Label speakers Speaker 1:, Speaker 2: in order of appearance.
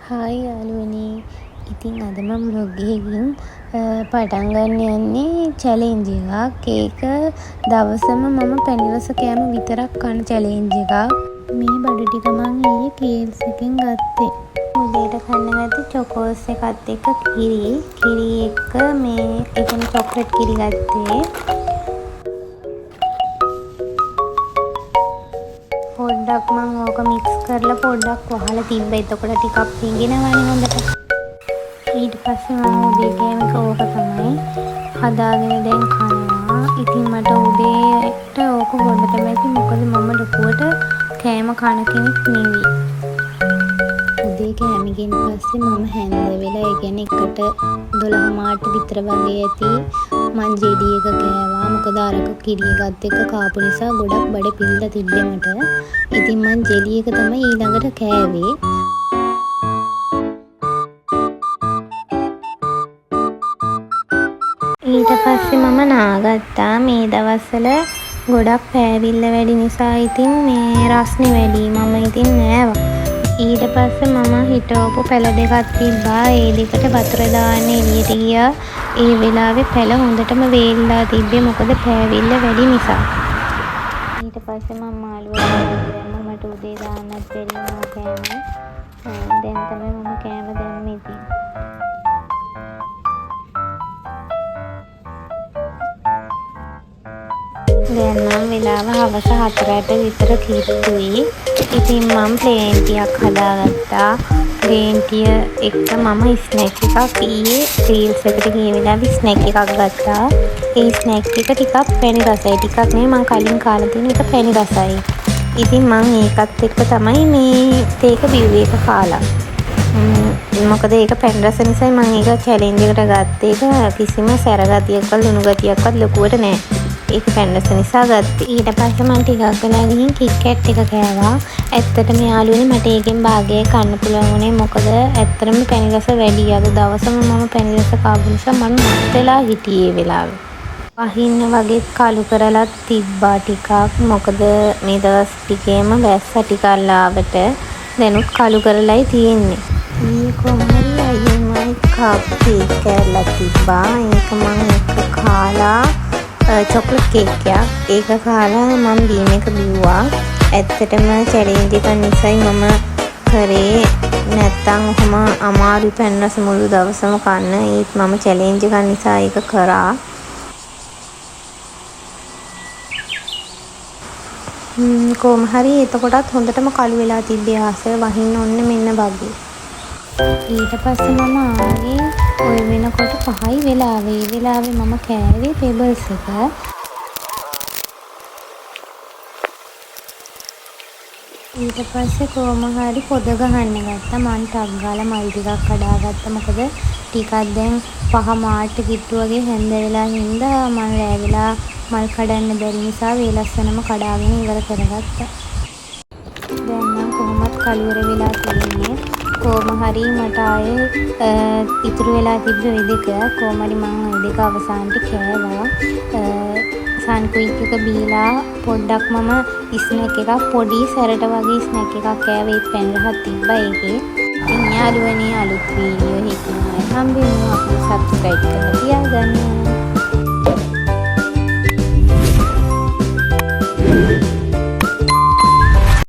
Speaker 1: Hi යාළුවනේ. ඉතින් අද මම vlog එකකින් පටන් ගන්න යන්නේ චැලෙන්ජ් එකක්. ඒක දවසම මම පැණි රස කෑම විතරක් කන චැලෙන්ජ් එකක්. මේ බඩු ටික මං ඊයේ KFC එකෙන් ගත්තේ. උදේට කන්න ගත්තේ චොකෝස් එකත් එක්ක කිරි එක්ක මේ එකම චොක්ලට් කිරි ගත්තේ. පොඩ්ඩක් මං ඕක මික්ස් කරලා පොඩ්ඩක් වහලා තිබ්බා. එතකොට ටිකක් පිඟිනවනේ හොඳට. ඊට පස්සේ මම උදේ කෑම එක ඕක තමයි හදාගෙන දැන් කනවා. ඉතින් මට උදේට ඕක හොඳ තමයි. මොකද මම ලොකුවට කෑම කන කෙනෙක් නෙවෙයි. උදේ කෑම ගෙන් පස්සේ මම හැන්ද වෙලා ඒ කියන්නේ එකට 12 මාට විතර වගේ ඇති මං ජෙලි එක කෑවා. මොකද අරක කිරි එකත් එක්ක කාපු නිසා ගොඩක් බඩ පිරලා තිබ්බේ මට. ඉතින් මං ජෙලි එක තමයි ඊළඟට කෑවේ. ඊට පස්සේ මම නාගත්තා. මේ දවස්වල ගොඩක් පෑවිල්ල වැඩි නිසා ඉතින් මේ රස්නේ වැඩි. මම ඉතින් නෑවා. ඊට පස්සේ මම හිටවපු පැල දෙකක් තිබ්බා. ඒ දෙකට වතුර දාන්න එළියට ගියා. ඒ වෙලාවේ පැල හොඳටම වේලිලා තිබ්බේ. මොකද පෑවිල්ල වැඩි නිසා. ඊට පස්සේ මම මාළුව දැම්මා. මට උදේ දාන්නත් බැරි වුණා කෑම. දැන් තමයි මම කෑම දැම්මේ ඉතින්. දැන් නම් වෙලාව හවස 4ට විතර කිට්ටුයි. ඉතින් මම ප්ලේන් ටිකක් හදාගත්තා. ප්ලේන් ටිය එක්ක මම ස්නැක් එකක් ඊයේ රීල්ස් එකට ගිය වෙලාවේ ස්නැක් එකක් ගත්තා. ඒ ස්නැක් එක ටිකක් පැණි රසයි. ටිකක් නෙවෙයි මම කලින් කාලා තියෙන එක පැණි රසයි. ඉතින් මම ඒකත් එක්ක තමයි මේ තේක බිව්වේ එක කාලා. මොකද ඒක පැණි රස නිසා මම ඒක චැලෙන්ජ් එකට ගත්තේ. ඒක කිසිම සැර ගතියක්වත් ලුණු ගතියක්වත් ලොකුවට නෑ. ඒක පැණි රස නිසා ගත්තේ. ඊට පස්සේ මම ටිකක් වෙලා ගිහින් කිට්කැට් එක කෑවා. ඇත්තටම යාළුවනේ මට ඒකෙන් භාගයක් කන්න පුළුවන් වුණේ. මොකද ඇත්තටම පැණි රස වැඩි. අද දවසම මම පැණි රස කාපු නිසා මම මත් වෙලා හිටියේ වෙලාවේ. වහින්න වගේ කළු කරලා තිබ්බා ටිකක්. මොකද මේ දවස් ටිකේම වැස්ස ටික අල්ලාවට දැනුත් කළු කරලායි තියෙන්නේ. ඊයේ කොහොමද අයියෝ කාපු කේක් කෑල්ලක් තිබ්බා. ඒක මම එක කාලා චොක්ලට් කේක් එකක්. ඒක කාලා මම බීම එක බිව්වා. ඇත්තටම චැලෙන්ජ් එක නිසායි මම කරේ. නැත්තම් ඔහොම අමාරු පැණි රස මුළු දවසම කන්න. ඒත් මම චැලෙන්ජ් එක නිසා ඒක කරා. කොහොම හරි එතකොටත් හොඳටම කළු වෙලා තිබ්බේ. ආසය වහින්න ඔන්න මෙන්න වගේ. ඊට පස්සේ මම ආවේ ඔය වෙනකොට 5යි වෙලාවේ. ඒ වෙලාවේ මම කෑවේ පෙබල්ස් එක. ඊට පස්සේ කොහොම හරි පොද ගහන්න ගත්තා. මං ටක් ගාලා මල් ටිකක් කඩාගත්තා. මොකද ටිකක් දැන් 5 මාට කිට්ටු වගේ හැන්ද වෙලා හින්දා මම රෑ වෙලා මල් කඩන්න බැරි නිසා වේලස්සනම කඩාගෙන ඉවර කරගත්තා. දැන් නම් කොහොමත් කළුවර වෙලා තියෙන්නේ. කොහොම හරි මට ආයේ ඉතුරු වෙලා තිබ්බ ওই දෙක කොහොම හරි මම ওই දෙක අවසානට කෑවා. සන්කුයික් එක බීලා පොඩ්ඩක් මම ස්නැක් එකක් පොඩි සැරට වගේ ස්නැක් එකක් කෑවේ. ඒත් පැණි රහක් තිබ්බා ඒකේ. ඉතින් යාළුවනේ අලුත් වීඩියෝ එකකින් ආයෙ හම්බෙමු. අපිව සබ්ස්ක්‍රයිබ් කරලා තියාගන්න.